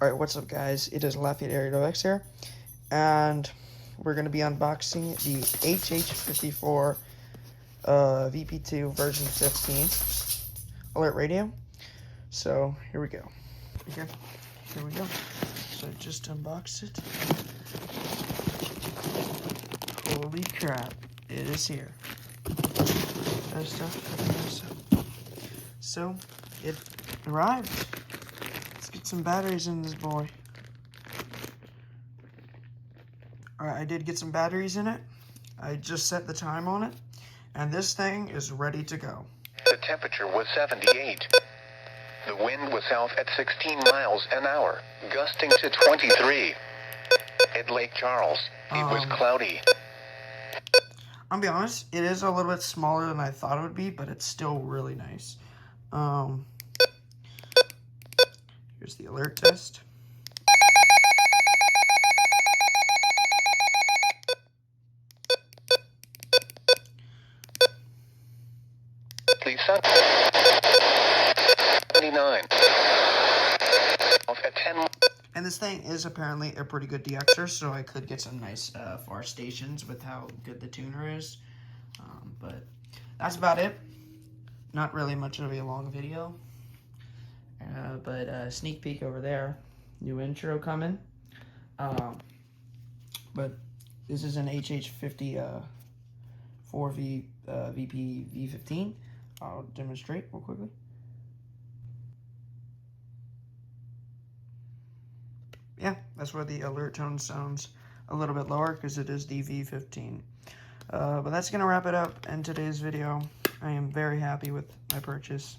Alright, what's up guys? It is Lafayette Aerodox here, and we're going to be unboxing the HH54 VP2 version 15 alert radio. So, here we go. Here we go. So, just unbox it. Holy crap, it is here. So, it arrived. Let's get some batteries in this boy. Alright, I did get some batteries in it. I just set the time on it, and this thing is ready to go. The temperature was 78. The wind was south at 16 miles an hour, gusting to 23. At Lake Charles, it was cloudy. I'll be honest, it is a little bit smaller than I thought it would be, but it's still really nice. Here's the alert test. Please send 29. Off at 10. And this thing is apparently a pretty good DXer, so I could get some nice far stations with how good the tuner is. But that's about it. Not really much of a long video. But sneak peek over there. New intro coming. But this is an HH54 VP V15. I'll demonstrate real quickly. Yeah, that's where the alert tone sounds a little bit lower because it is the V15. But that's going to wrap it up in today's video. I am very happy with my purchase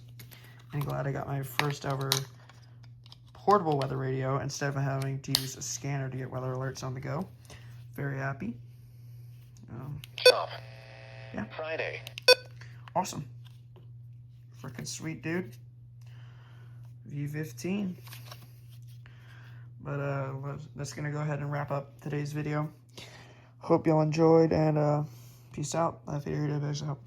and glad I got my first ever portable weather radio instead of having to use a scanner to get weather alerts on the go. Very happy. Shop. Yeah. Friday. Awesome. Freaking sweet, dude. V15. But that's gonna go ahead and wrap up today's video. Hope y'all enjoyed, and peace out. Lafayette Aerodox out.